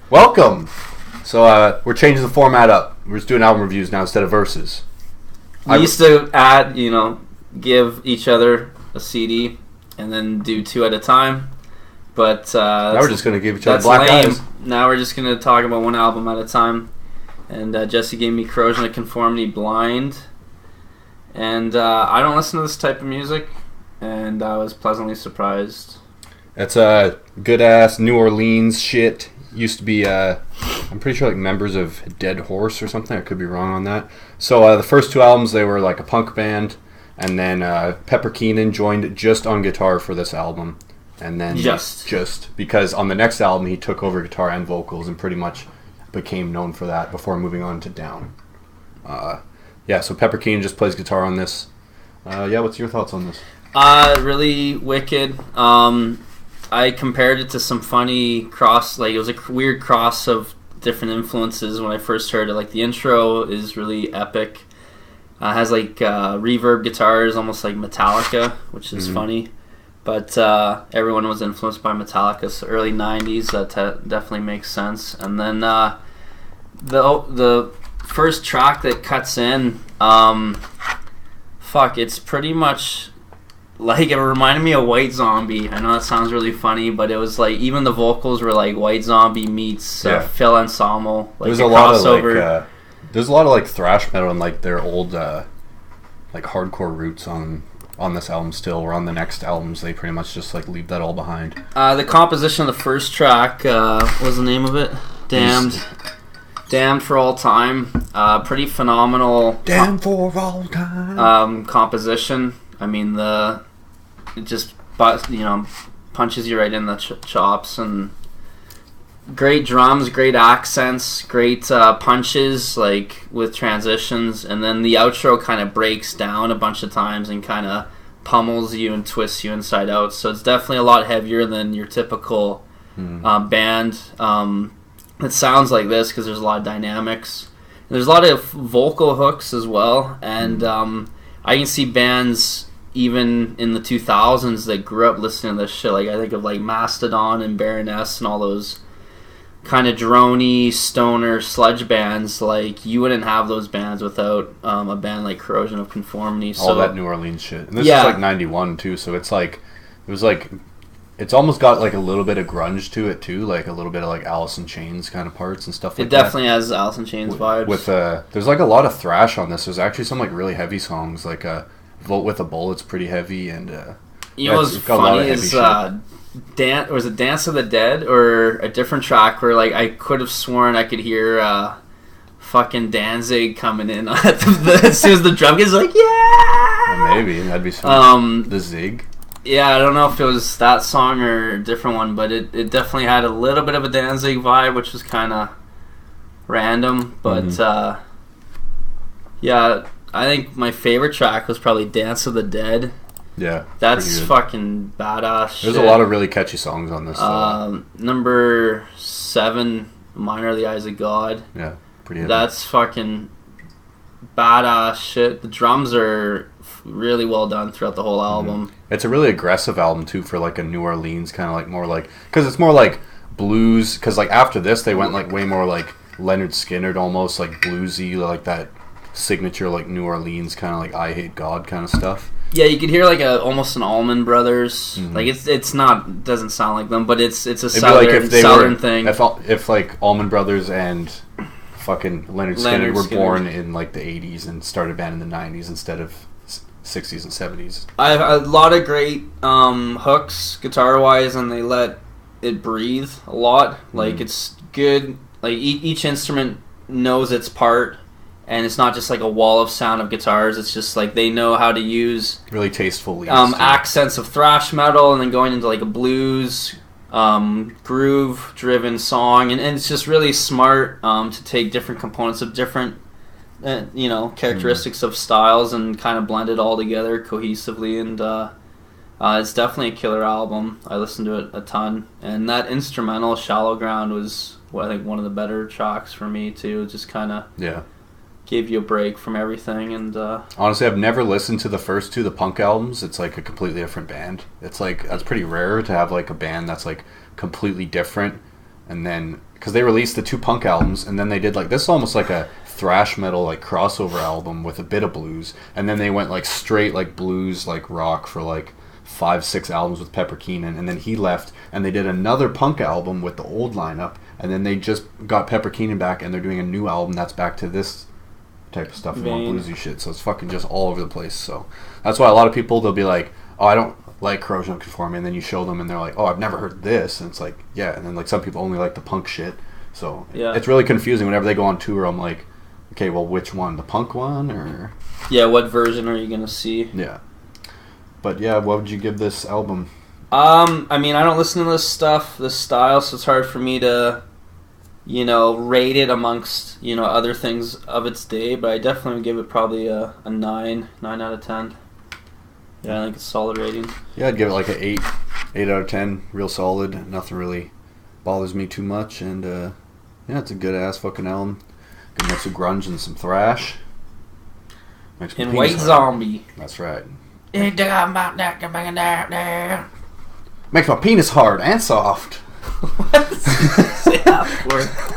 Welcome! So, we're changing the format up. We're just doing album reviews now instead of verses. We used to give each other a CD and then do two at a time. But now we're just going to give each other black eyes. Now we're just going to talk about one album at a time. And Jesse gave me Corrosion of Conformity Blind. And I don't listen to this type of music. And I was pleasantly surprised. That's a good-ass New Orleans shit. Used to be, I'm pretty sure, like members of Dead Horse or something. I could be wrong on that. So the first two albums, they were like a punk band. And then Pepper Keenan joined just on guitar for this album. And then just because on the next album, he took over guitar and vocals and pretty much became known for that before moving on to Down. So Pepper Keenan just plays guitar on this. What's your thoughts on this? Really wicked. I compared it to some funny cross, like it was a weird cross of different influences when I first heard it. Like the intro is really epic. Has like reverb guitars, almost like Metallica, which is funny. But everyone was influenced by Metallica, so early 90s, that definitely makes sense. And then the first track that cuts in, it's pretty much... like, it reminded me of White Zombie. I know that sounds really funny, but it was like, even the vocals were like White Zombie meets Phil Anselmo. Like there's a lot of like thrash metal and like their old like hardcore roots on this album still, or on the next albums they pretty much just like leave that all behind. The composition of the first track, what was the name of it? Damned for All Time. Pretty phenomenal. Damned for all time. Composition. I mean, it just punches you right in the chops, and great drums, great accents, great punches, like with transitions, and then the outro kind of breaks down a bunch of times and kind of pummels you and twists you inside out. So it's definitely a lot heavier than your typical band. It sounds like this because there's a lot of dynamics. There's a lot of vocal hooks as well, and I can see bands even in the 2000s that grew up listening to this shit. Like, I think of like Mastodon and Baroness and all those kind of droney, stoner, sludge bands. Like, you wouldn't have those bands without a band like Corrosion of Conformity. All that New Orleans shit. And this is like 91 too, so it's like, it's almost got like a little bit of grunge to it too, like a little bit of like Alice in Chains kind of parts and stuff like that. It definitely has Alice in Chains vibes. There's like a lot of thrash on this. There's actually some like really heavy songs, like Vote with a Bullet's pretty heavy, and you know what's funny is was it Dance of the Dead or a different track where like I could have sworn I could hear fucking Danzig coming in as soon as the drum gets like maybe that'd be some the Zig. Yeah, I don't know if it was that song or a different one, but it definitely had a little bit of a Danzig vibe, which was kind of random. But I think my favorite track was probably Dance of the Dead. Yeah, that's fucking badass shit. There's a lot of really catchy songs on this. Number 7, Minor the Eyes of God. Yeah, pretty heavy. That's fucking badass shit. The drums are really well done throughout the whole album. It's a really aggressive album too for like a New Orleans kind of like more like, because it's more like blues, because like after this they went like way more like Leonard Skinner, almost like bluesy, like that signature like New Orleans kind of like I Hate God kind of stuff. Yeah, you could hear like almost an Allman Brothers. Like it's not, doesn't sound like them, but it's a southern thing. If like Allman Brothers and fucking Leonard Skinner were born in like the 80s and started a band in the 90s instead of 60s and 70s. I have a lot of great hooks guitar wise, and they let it breathe a lot. Like it's good. Like each instrument knows its part, and it's not just like a wall of sound of guitars. It's just like they know how to use really tasteful leads, accents of thrash metal, and then going into like a blues groove driven song, and it's just really smart to take different components of different characteristics of styles and kind of blend it all together cohesively. And it's definitely a killer album. I listened to it a ton, and that instrumental Shallow Ground was I think one of the better tracks for me too. Just kind of gave you a break from everything. And honestly, I've never listened to the first two, the punk albums. It's like a completely different band. It's like, that's pretty rare to have like a band that's like completely different and then because they released the 2 punk albums, and then they did like this is almost like a thrash metal like crossover album with a bit of blues, and then they went like straight like blues like rock for like 5-6 albums with Pepper Keenan, and then he left, and they did another punk album with the old lineup, and then they just got Pepper Keenan back, and they're doing a new album that's back to this type of stuff and more bluesy shit. So it's fucking just all over the place. So that's why a lot of people, they'll be like, oh, I don't like Corrosion of Conformity, and then you show them and they're like, oh, I've never heard this, and it's like, yeah, and then like some people only like the punk shit. So it's really confusing whenever they go on tour. I'm like, okay, well, which one, the punk one or what version are you gonna see? But yeah, what would you give this album? I mean, I don't listen to this style, so it's hard for me to, rate it amongst, other things of its day, but I definitely would give it probably a 9 out of 10. Yeah, I think it's a solid rating. Yeah, I'd give it like an 8 out of 10, real solid. Nothing really bothers me too much, and yeah, it's a good ass fucking album. Good mix of grunge and some thrash. And White Zombie. That's right. Makes my penis hard and soft. What? Say that for?